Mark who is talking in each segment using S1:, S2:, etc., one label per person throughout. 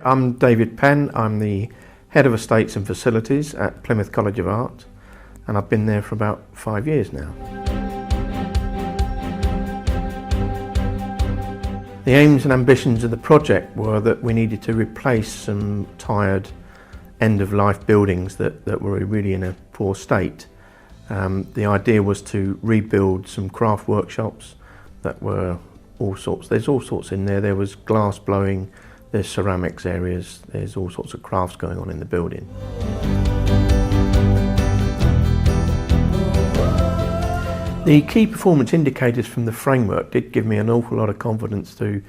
S1: I'm David Penn. I'm the Head of Estates and Facilities at Plymouth College of Art, and I've been there for about 5 years now. The aims and ambitions of the project were that we needed to replace some tired end-of-life buildings that were really in a poor state. The idea was to rebuild some craft workshops that were all sorts. There's all sorts in there. There was glass blowing, there's ceramics areas, there's all sorts of crafts going on in the building. The key performance indicators from the framework did give me an awful lot of confidence to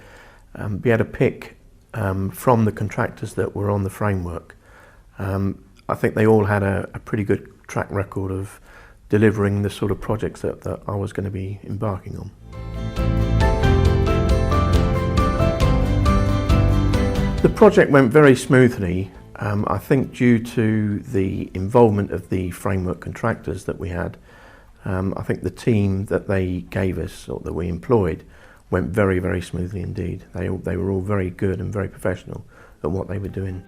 S1: be able to pick from the contractors that were on the framework. I think they all had a pretty good track record of delivering the sort of projects that I was going to be embarking on. The project went very smoothly, I think due to the involvement of the framework contractors that we had. I think the team that they gave us, or that we employed, went very, very smoothly indeed. They were all very good and very professional at what they were doing.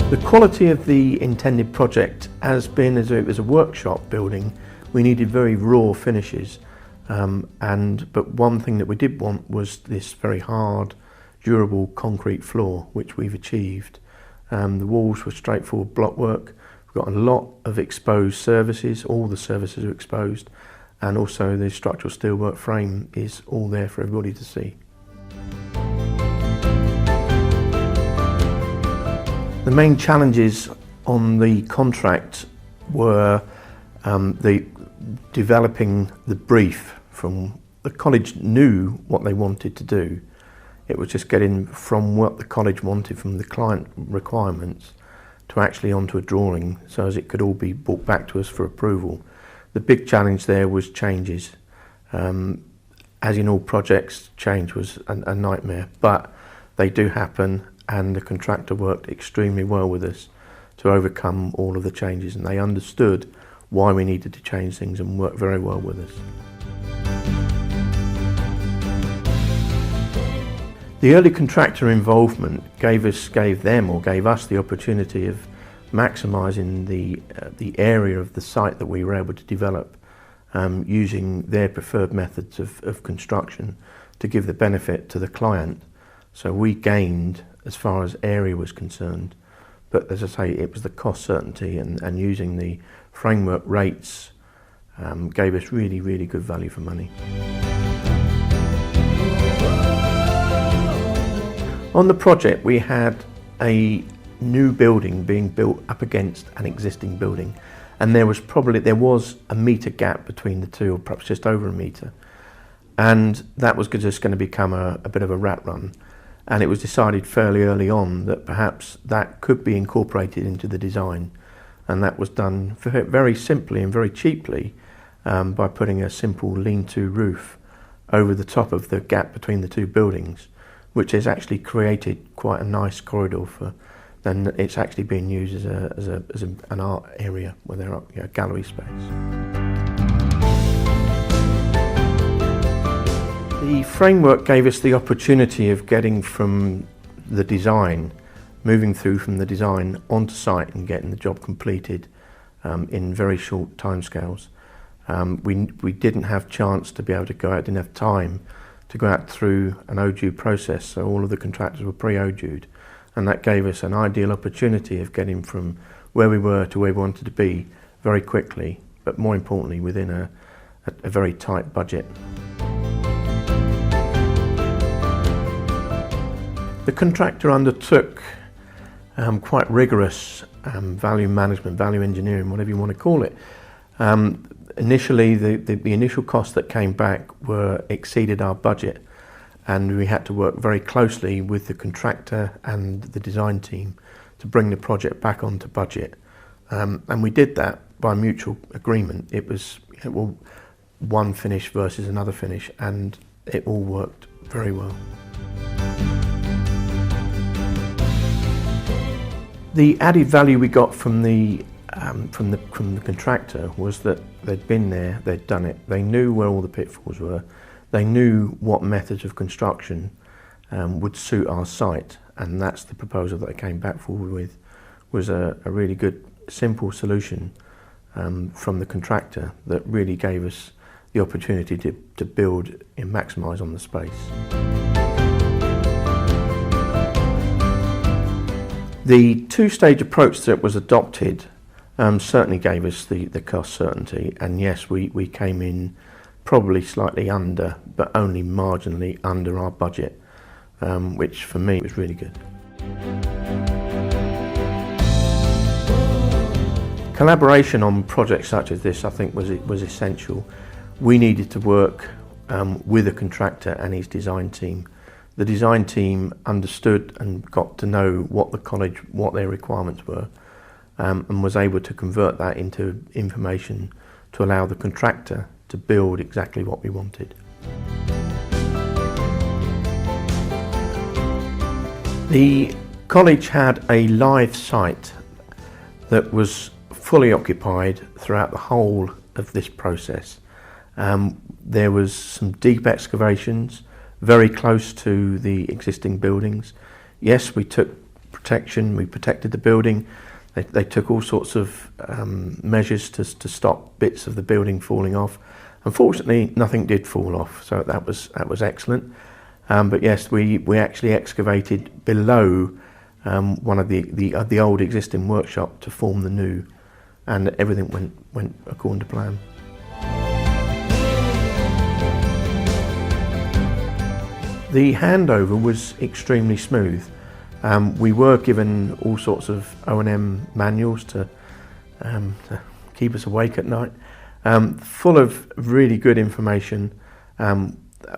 S1: The quality of the intended project has been, as it was a workshop building, we needed very raw finishes. But one thing that we did want was this very hard, durable concrete floor, which we've achieved. The walls were straightforward blockwork. We've got a lot of exposed surfaces, all the surfaces are exposed, and also the structural steelwork frame is all there for everybody to see. The main challenges on the contract were developing the brief. From the college knew what they wanted to do. It was just getting from what the college wanted from the client requirements to actually onto a drawing so as it could all be brought back to us for approval. The big challenge there was changes. As in all projects, change was a nightmare, but they do happen, and the contractor worked extremely well with us to overcome all of the changes, and they understood why we needed to change things and worked very well with us. The early contractor involvement gave us the opportunity of maximising the area of the site that we were able to develop using their preferred methods of construction to give the benefit to the client. So we gained as far as area was concerned, but as I say, it was the cost certainty and using the framework rates gave us really, really good value for money. On the project, we had a new building being built up against an existing building, and there was a metre gap between the two, or perhaps just over a metre, and that was just going to become a bit of a rat run. And it was decided fairly early on that perhaps that could be incorporated into the design, and that was done very simply and very cheaply by putting a simple lean-to roof over the top of the gap between the two buildings, which has actually created quite a nice corridor for. Then it's actually being used as an art area where there are gallery space. The framework gave us the opportunity of getting from the design, moving through from the design onto site and getting the job completed in very short timescales. We didn't have chance to be able to go out, didn't have time to go out through an OJU process, so all of the contractors were pre-OJU'd, and that gave us an ideal opportunity of getting from where we were to where we wanted to be very quickly, but more importantly within a very tight budget. The contractor undertook quite rigorous value management, value engineering, whatever you want to call it. Initially, the initial costs that came back exceeded our budget, and we had to work very closely with the contractor and the design team to bring the project back onto budget. And we did that by mutual agreement. It was one finish versus another finish, and it all worked very well. The added value we got from the from the contractor was that they'd been there, they'd done it, they knew where all the pitfalls were, they knew what methods of construction would suit our site, and that's the proposal that they came back forward with, was a really good, simple solution from the contractor that really gave us the opportunity to build and maximise on the space. The two-stage approach that was adopted certainly gave us the cost certainty, and yes, we came in probably slightly under, but only marginally under our budget, which for me was really good. Collaboration on projects such as this, I think, was essential. We needed to work with a contractor and his design team. The design team understood and got to know what the college, what their requirements were, and was able to convert that into information to allow the contractor to build exactly what we wanted. The college had a live site that was fully occupied throughout the whole of this process. There was some deep excavations very close to the existing buildings. Yes, we took protection, we protected the building. They took all sorts of measures to stop bits of the building falling off. Unfortunately, nothing did fall off, so that was excellent. But yes, we actually excavated below one of the old existing workshop to form the new, and everything went according to plan. The handover was extremely smooth. We were given all sorts of O&M manuals to keep us awake at night, full of really good information.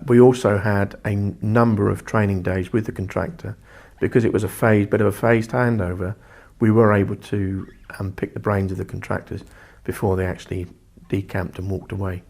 S1: We also had a number of training days with the contractor. Because it was a bit of a phased handover, we were able to pick the brains of the contractors before they actually decamped and walked away.